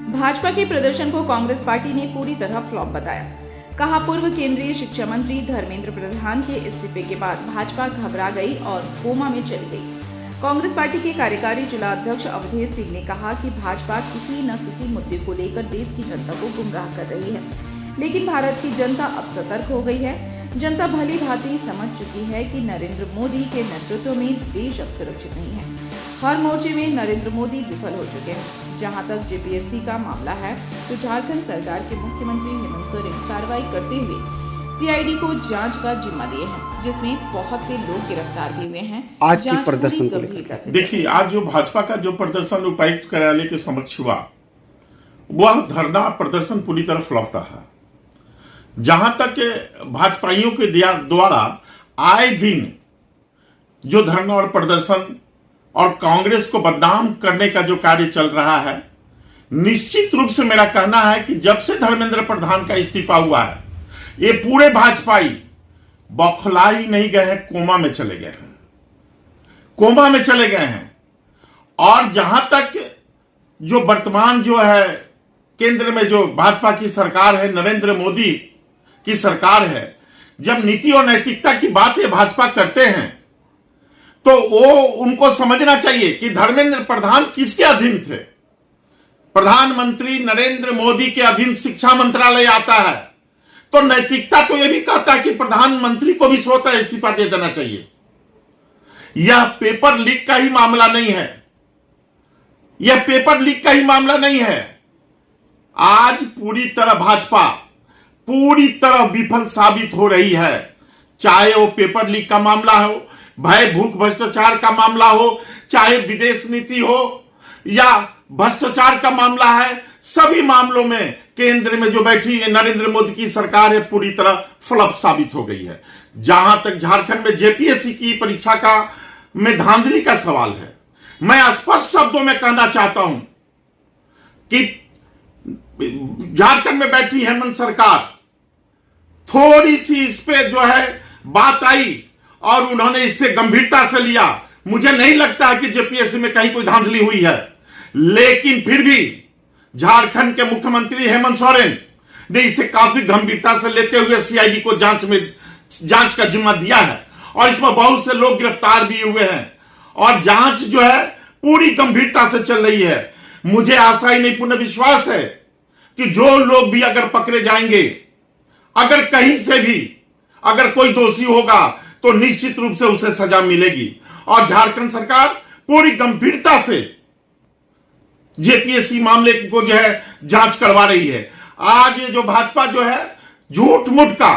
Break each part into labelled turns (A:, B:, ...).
A: भाजपा के प्रदर्शन को कांग्रेस पार्टी ने पूरी तरह फ्लॉप बताया। कहा, पूर्व केंद्रीय शिक्षा मंत्री धर्मेंद्र प्रधान के इस्तीफे के बाद भाजपा घबरा गई और कोमा में चली गई। कांग्रेस पार्टी के कार्यकारी जिला अध्यक्ष अवधेश सिंह ने कहा कि भाजपा किसी न किसी मुद्दे को लेकर देश की जनता को गुमराह कर रही है, लेकिन भारत की जनता अब सतर्क हो गई है। जनता भली भांति समझ चुकी है कि नरेंद्र मोदी के नेतृत्व में देश अब सुरक्षित नहीं है। हर मोर्चे में नरेंद्र मोदी विफल हो चुके हैं। जहां तक जेपीएससी का मामला है तो झारखंड सरकार के मुख्यमंत्री हेमंत सोरेन कार्रवाई करते हुए सीआईडी को जांच का जिम्मा दिए हैं, जिसमें बहुत से लोग गिरफ्तार भी हुए हैं।
B: आज की प्रदर्शन को लेकर
C: देखिए, आज जो भाजपा का जो प्रदर्शन उपायुक्त कार्यालय के समक्ष हुआ, वह धरना प्रदर्शन पूरी तरह फ्लॉप रहा। जहां तक भाजपाइयों के द्वारा आए दिन जो धरना और प्रदर्शन और कांग्रेस को बदनाम करने का जो कार्य चल रहा है, निश्चित रूप से मेरा कहना है कि जब से धर्मेंद्र प्रधान का इस्तीफा हुआ है, ये पूरे भाजपाई बौखला ही नहीं गए हैं, कोमा में चले गए हैं, कोमा में चले गए हैं। और जहां तक जो वर्तमान जो है केंद्र में जो भाजपा की सरकार है, नरेंद्र मोदी की सरकार है, जब नीति और नैतिकता की बात ये भाजपा करते हैं तो वो उनको समझना चाहिए कि धर्मेंद्र प्रधान किसके अधीन थे। प्रधानमंत्री नरेंद्र मोदी के अधीन शिक्षा मंत्रालय आता है, तो नैतिकता तो यह भी कहता है कि प्रधानमंत्री को भी स्वतः इस्तीफा दे देना चाहिए। यह पेपर लीक का ही मामला नहीं है, यह पेपर लीक का ही मामला नहीं है। आज पूरी तरह भाजपा पूरी तरह विफल साबित हो रही है, चाहे वो पेपर लीक का मामला हो, भय भूख भ्रष्टाचार का मामला हो, चाहे विदेश नीति हो या भ्रष्टाचार का मामला है। सभी मामलों में केंद्र में जो बैठी है नरेंद्र मोदी की सरकार है, पूरी तरह फ्लॉप साबित हो गई है। जहां तक झारखंड में जेपीएससी की परीक्षा का में धांधली का सवाल है, मैं स्पष्ट शब्दों में कहना चाहता हूं कि झारखंड में बैठी हेमंत सरकार थोड़ी सी इस पे जो है बात आई और उन्होंने इससे गंभीरता से लिया। मुझे नहीं लगता है कि जेपीएससी में कहीं कोई धांधली हुई है, लेकिन फिर भी झारखंड के मुख्यमंत्री हेमंत सोरेन ने इसे काफी गंभीरता से लेते हुए सीआईडी को जांच का जिम्मा दिया है और इसमें बहुत से लोग गिरफ्तार भी हुए हैं और जांच जो है पूरी गंभीरता से चल रही है। मुझे आशा ही नहीं, पूर्ण विश्वास है कि जो लोग भी अगर पकड़े जाएंगे, अगर कहीं से भी अगर कोई दोषी होगा तो निश्चित रूप से उसे सजा मिलेगी। और झारखंड सरकार पूरी गंभीरता से जेपीएससी मामले को जो है जांच करवा रही है। आज जो भाजपा जो है झूठ मूठ का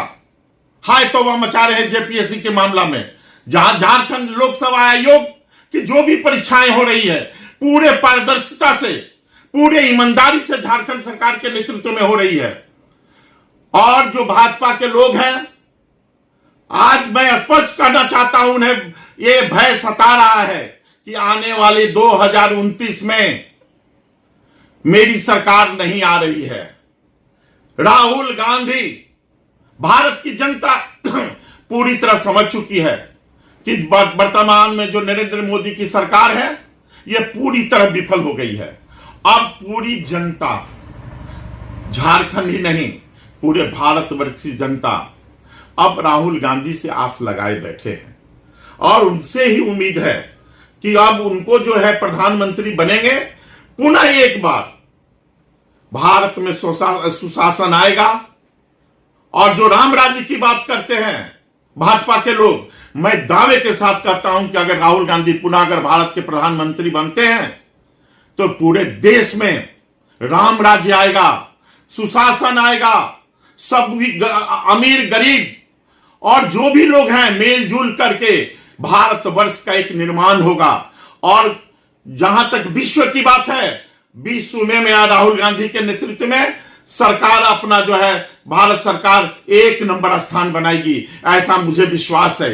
C: हाय तौबा मचा रहे हैं जेपीएससी के मामला में। जहां झारखंड लोकसभा आयोग की जो भी परीक्षाएं हो रही है, पूरे पारदर्शिता से, पूरे ईमानदारी से झारखंड सरकार के नेतृत्व में हो रही है। और जो भाजपा के लोग हैं, आज मैं स्पष्ट करना चाहता हूं, उन्हें यह भय सता रहा है कि आने वाले 2029 में मेरी सरकार नहीं आ रही है। राहुल गांधी, भारत की जनता पूरी तरह समझ चुकी है कि वर्तमान में जो नरेंद्र मोदी की सरकार है, यह पूरी तरह विफल हो गई है। अब पूरी जनता, झारखंड ही नहीं, पूरे भारतवर्ष की जनता अब राहुल गांधी से आस लगाए बैठे हैं और उनसे ही उम्मीद है कि अब उनको जो है प्रधानमंत्री बनेंगे, पुनः एक बार भारत में सुशासन आएगा। और जो राम राज्य की बात करते हैं भाजपा के लोग, मैं दावे के साथ कहता हूं कि अगर राहुल गांधी पुनः अगर भारत के प्रधानमंत्री बनते हैं तो पूरे देश में राम राज्य आएगा, सुशासन आएगा। सब भी अमीर गरीब और जो भी लोग हैं मेलजुल करके भारतवर्ष का एक निर्माण होगा। और जहां तक विश्व की बात है, विश्व में राहुल गांधी के नेतृत्व में सरकार अपना जो है भारत सरकार 1 नंबर स्थान बनाएगी, ऐसा मुझे विश्वास है।